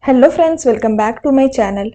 Hello friends, welcome back to my channel.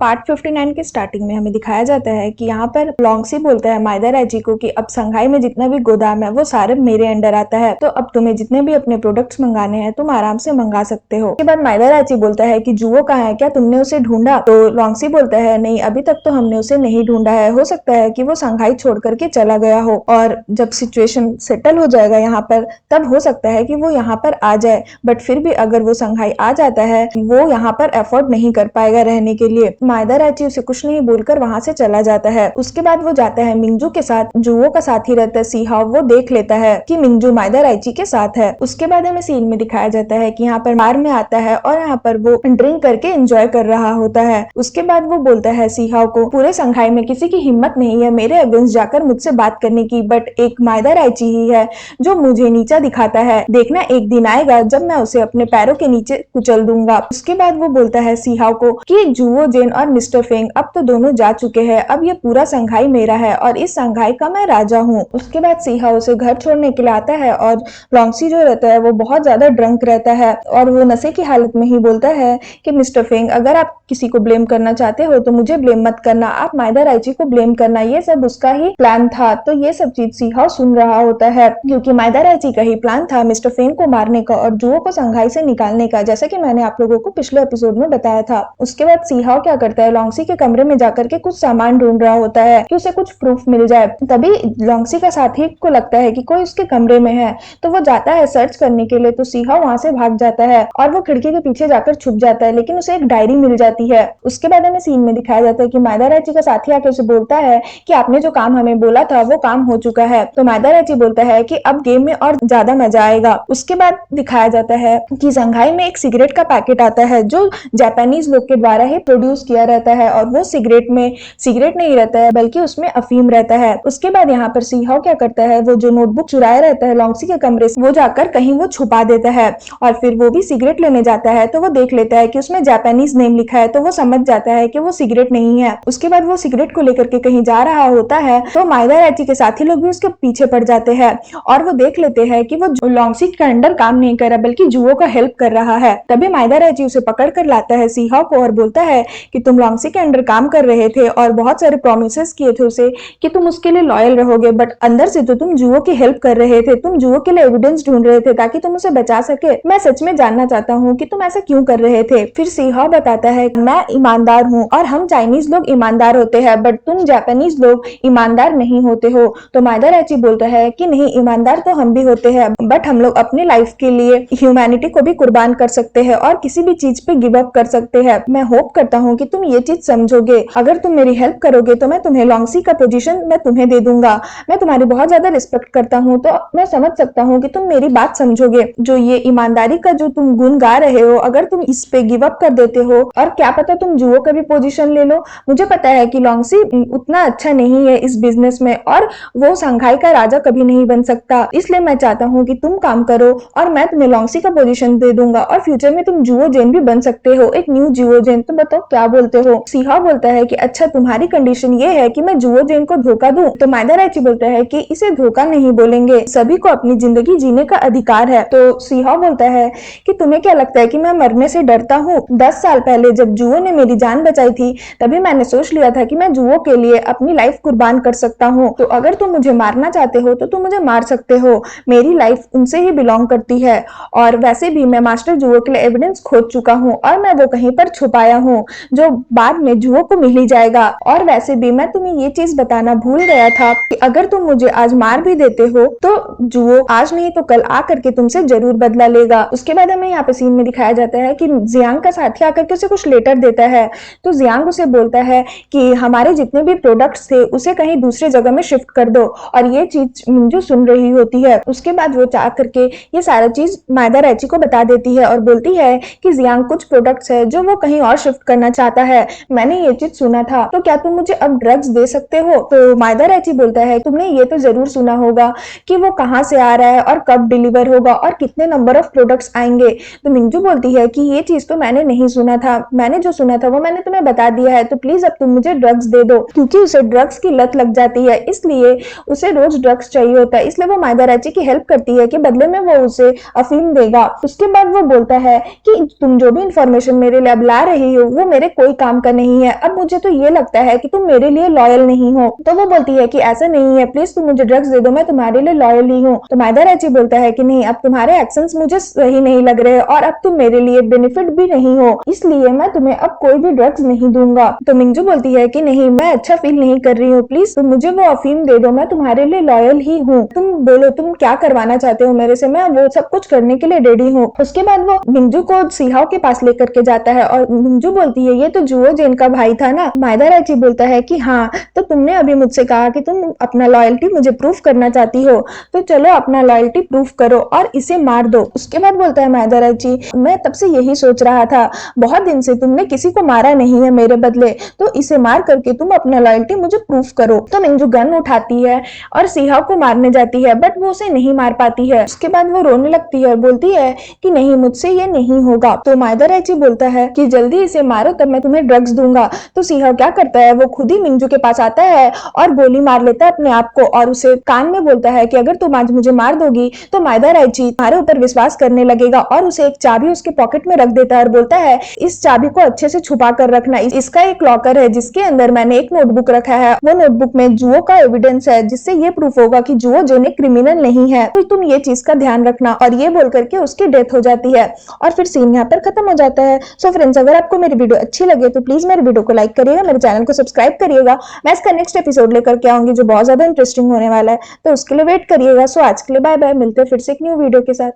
Part 59 के starting में हमें दिखाया जाता है कि यहाँ पर लॉन्गसी बोलता है माइदा राइची को कि अब संघाई में जितना भी गोदाम है वो सारे मेरे अंडर आता है, तो अब तुम्हें जितने भी अपने प्रोडक्ट्स मंगाने हैं तुम आराम से मंगा सकते हो। उसके बाद माइदा राइची बोलता है कि जुओ कहाँ है, क्या तुमने उसे ढूंढा? तो लॉन्गसी बोलता है नहीं, अभी तक तो हमने उसे नहीं ढूंढा है, हो सकता है कि वो संघाई छोड़ करके चला गया हो और जब सिचुएशन सेटल हो जाएगा यहाँ पर तब हो सकता है कि वो यहाँ पर आ जाए, बट फिर भी अगर वो संघाई आ जाता है वो यहाँ पर एफोर्ड नहीं कर पाएगा रहने के लिए। माइदा राइची उसे कुछ नहीं बोलकर वहां से चला जाता है। उसके बाद वो जाता है मिंगजू के साथ, जुओ का साथी रहता है सीहाओ, वो देख लेता है कि मिंगजू माइदा राइची के साथ है। उसके बाद हमें सीन में दिखाया जाता है कि यहाँ पर बार में आता है और यहाँ पर वो ड्रिंक करके एंजॉय कर रहा होता है। उसके बाद वो बोलता है सीहाओ को पूरे संघाई में किसी की हिम्मत नहीं है मेरे अगेंस्ट जाकर मुझसे बात करने की, बट एक माइदा राइची ही है जो मुझे नीचा दिखाता है, देखना एक दिन आएगा जब मैं उसे अपने पैरों के नीचे कुचल दूंगा। उसके बाद वो बोलता है सीहाओ को कि जुओ जेन और मिस्टर फेंग अब तो दोनों जा चुके हैं, अब ये पूरा संघाई मेरा है और इस संघाई का मैं राजा हूँ। उसके बाद सीहाओ उसे घर छोड़ने के लिए आता है और लॉन्गसी जो रहता है वो बहुत ज्यादा ड्रंक रहता है और वो नशे की हालत में ही बोलता है कि मिस्टर फेंग अगर आप किसी को ब्लेम करना चाहते हो तो मुझे ब्लेम मत करना, आप माइदा राइची को ब्लेम करना, ये सब उसका ही प्लान था। तो ये सब चीज सीहाओ सुन रहा होता है क्योंकि माइदा राइची का ही प्लान था मिस्टर फेंग को मारने का और जुओ को संघाई से निकालने का, जैसा कि मैंने आप लोगों को पिछले एपिसोड में बताया था। उसके बाद सीहाओ क्या करता है, लॉन्गसी के कमरे में जाकर के कुछ सामान ढूंढ रहा होता है कि उसे कुछ प्रूफ मिल जाए। तभी लॉन्गसी का साथी को लगता है कि कोई उसके कमरे में है, तो वो जाता है सर्च करने के लिए, तो सीहाओ वहां से भाग जाता है और वो खिड़की के पीछे जाकर छुप जाता है, लेकिन उसे एक डायरी मिल जाती है। उसके बाद हमें सीन में दिखाया जाता है कि माइदा राइची का साथी आकर उसे बोलता है कि आपने जो काम हमें बोला था वो काम हो चुका है। तो माइदा राइची बोलता है कि अब गेम में और ज्यादा मजा आएगा। उसके बाद दिखाया जाता है कि संघाई में एक सिगरेट का पैकेट आता है जो जापानीज लोग के द्वारा ही प्रोड्यूस किया रहता है और वो सिगरेट में सिगरेट नहीं रहता है बल्कि उसमें अफीम रहता है। उसके बाद यहाँ पर सीहाओ क्या करता है, वो जो नोटबुक चुराया रहता है लॉन्गसी के कमरे से वो जाकर कहीं वो छुपा देता है और फिर वो भी सिगरेट लेने जाता है तो वो देख लेता है कि उसमें जापानीज नेम लिखा है, तो वो समझ जाता है कि वो सिगरेट नहीं है। उसके बाद वो सिगरेट को लेकर के कहीं जा रहा होता है तो माइदा राइची के साथी लोग भी उसके पीछे पड़ जाते हैं और वो देख लेते हैं कि वो लॉन्गसी के अंडर काम नहीं कर रहा बल्कि जुओ का हेल्प कर रहा है। तभी माइदा राइची उसे पकड़ कर लाता है सीहाओ को और बोलता है कि तुम लॉन्गसी के अंडर काम कर रहे थे और बहुत सारे प्रोमिसेस किए थे उसे कि तुम उसके लिए लॉयल रहोगे, बट अंदर से तो तुम जुओ की हेल्प कर रहे थे, तुम जुओ के लिए एविडेंस ढूंढ रहे थे ताकि तुम उसे बचा सके। मैं सच में जानना चाहता हूँ कि तुम ऐसा क्यों कर रहे थे। फिर सीहाओ बताता है मैं ईमानदार हूँ और हम चाइनीज लोग ईमानदार होते हैं बट तुम जापानीज लोग ईमानदार नहीं होते हो। तो माइदा राइची बोलता है कि नहीं, ईमानदार तो हम भी होते हैं बट हम लोग अपनी लाइफ के लिए ह्यूमैनिटी को भी कुर्बान कर सकते हैं और किसी भी चीज पे गिव अप कर सकते हैं। मैं होप करता हूँ कि तुम ये चीज समझोगे, अगर तुम मेरी हेल्प करोगे तो मैं तुम्हें लॉन्गसी का पोजीशन मैं तुम्हें दे दूंगा। मैं तुम्हारी बहुत ज्यादा रिस्पेक्ट करता हूँ तो मैं समझ सकता हूँ कि तुम मेरी बात समझोगे। जो ये ईमानदारी का जो तुम गुण गा रहे हो, अगर तुम इस पे गिव अप कर देते हो और क्या पता तुम जुओ का भी पोजीशन ले लो। मुझे पता है कि लॉन्गसी उतना अच्छा नहीं है इस बिजनेस में और वो संघाई का राजा कभी नहीं बन सकता, इसलिए मैं चाहता हूँ कि तुम काम करो और मैं तुम्हें लॉन्गसी का पोजीशन दे दूंगा और फ्यूचर में तुम जुओ जेन भी बन सकते हो, एक न्यू जुओ जेन। तो बताओ क्या बोलते हो। सीहाओ बोलता है कि अच्छा तुम्हारी कंडीशन ये है कि मैं जुओ जेन को धोखा दूं। तो माइदा राइची बोलता है कि इसे धोखा नहीं बोलेंगे, सभी को अपनी जिंदगी जीने का अधिकार है। तो सीहाओ बोलता है कि तुम्हें क्या लगता है कि मैं मरने से डरता हूँ? 10 साल पहले जब जुओ ने मेरी जान बचाई थी तभी मैंने सोच लिया था कि मैं जुओ के लिए अपनी लाइफ कुर्बान कर सकता हूँ, तो अगर तुम मुझे मारना चाहते हो तो तुम मुझे मार सकते हो, मेरी लाइफ उनसे ही बिलोंग करती है और वैसे भी मैं मास्टर जुओ के लिए एविडेंस खोज चुका हूँ और मैं वो कहीं पर छुपाया हूँ जो बाद में जुओ को मिल ही जाएगा। और वैसे भी मैं तुम्हें ये चीज बताना भूल गया था कि अगर तुम मुझे आज मार भी देते हो तो जुओ आज नहीं तो कल आ करके तुमसे जरूर बदला लेगा। उसके बाद हमें यहाँ पे सीन में दिखाया जाता है कि जियांग का साथी आकर के उसे कुछ लेटर देता है, तो जियांग उसे बोलता है कि हमारे जितने भी प्रोडक्ट्स थे उसे कहीं दूसरे जगह में शिफ्ट कर दो और ये चीज मिंजू सुन रही होती है। उसके बाद वो चाह करके ये सारा चीज माइदा राइची को बता देती है और बोलती है कि जियांग कुछ प्रोडक्ट्स है जो वो कहीं और शिफ्ट करना चाहता है, मैंने ये चीज सुना था, तो क्या तुम मुझे अब ड्रग्स दे सकते हो? तो माइदा रैची बोलता है, तुमने ये तो जरूर सुना होगा कि वो कहाँ से आ रहा है और कब डिलीवर होगा और कितने नंबर ऑफ प्रोडक्ट्स आएंगे। तो मिंजू बोलती है कि ये चीज तो मैंने नहीं सुना था, मैंने जो सुना था वो मैंने तुम्हें बता दिया है, तो प्लीज अब तुम मुझे ड्रग्स दे दो। क्योंकि उसे ड्रग्स की लत लग जाती है, इसलिए उसे रोज ड्रग्स चाहिए होता है, इसलिए वो माइदा रैची की हेल्प करती है कि बदले में वो उसे अफीम देगा। उसके बाद वो बोलता है कि तुम जो भी इंफॉर्मेशन मेरे लिए अब ला रही हो वो मेरे कोई काम का नहीं है, अब मुझे तो ये लगता है कि तुम मेरे लिए लॉयल नहीं हो। तो वो बोलती है कि ऐसा नहीं है, प्लीज तुम मुझे ड्रग्स दे दो, मैं तुम्हारे लिए लॉयल ही हूँ। तो माइदा रैची बोलता है कि नहीं, अब तुम्हारे एक्शंस मुझे सही नहीं लग रहे और अब तुम मेरे लिए बेनिफिट भी नहीं हो, इसलिए मैं तुम्हें अब कोई भी ड्रग्स नहीं दूंगा। तो मिंजू बोलती है कि नहीं, मैं अच्छा फील नहीं कर रही हूँ, प्लीज तुम मुझे वो अफीम दे दो, मैं तुम्हारे लिए लॉयल ही हूँ, तुम बोलो तुम क्या करवाना चाहते हो मेरे से, मैं वो सब कुछ करने के लिए रेडी हूँ। उसके बाद वो मिंजू को सिहाओ के पास लेकर के जाता है और मिंजू बोलती है, ये तो जुओ जेन का भाई था ना? माइदा रैची बोलता है कि हाँ, तो तुमने अभी मुझसे कहा कि तुम अपना लॉयल्टी मुझे प्रूफ करना चाहती हो, तो चलो अपना लॉयल्टी प्रूफ करो और इसे मार दो। उसके बाद बोलता है माइदा रैची, मैं तब से यही सोच रहा था, बहुत दिन से तुमने किसी को मारा नहीं है मेरे बदले, तो इसे मार करके तुम अपना लॉयल्टी मुझे प्रूफ करो। तो मिंजू गन उठाती है और सिहाओ को मारने जाती है, बट वो उसे नहीं मार पाती है। उसके बाद वो रोने लगती है और बोलती है कि नहीं, मुझसे ये नहीं होगा। तो माइदा रैची बोलता है कि जल्दी इसे मारो, तब मैं तुम्हें ड्रग्स दूंगा। तो सिहाओ क्या करता है, वो खुद ही मिंजू के पास आता है और गोली मार लेता है अपने आप को और उसे कान में बोलता है कि अगर तुम आज मुझे मार दोगी तो माइदा रैची तुम्हारे ऊपर विश्वास करने लगेगा, और उसे एक चाबी उसके पॉकेट में रख देता है और बोलता है इस चाबी को अच्छे से छुपा कर रखना, इसका एक लॉकर है जिसके अंदर मैंने एक नोटबुक रखा है, वो नोटबुक में जुओ का एविडेंस है जिससे ये प्रूफ होगा कि जुओ जेन एक क्रिमिनल नहीं है, तो तुम ये चीज का ध्यान रखना। और ये बोल करके उसकी डेथ हो जाती है और फिर सीन यहाँ पर खत्म हो जाता है। सो फ्रेंड्स, अगर आपको मेरी वीडियो अच्छी लगे तो प्लीज मेरे वीडियो को लाइक करिएगा, मेरे चैनल को सब्सक्राइब करिएगा, मैं इसका नेक्स्ट एपिसोड लेकर के आऊंगी जो बहुत ज्यादा इंटरेस्टिंग होने वाला है, तो उसके लिए वेट करिएगा। सो आज के लिए बाय बाय, मिलते हैं फिर से एक न्यू वीडियो के साथ।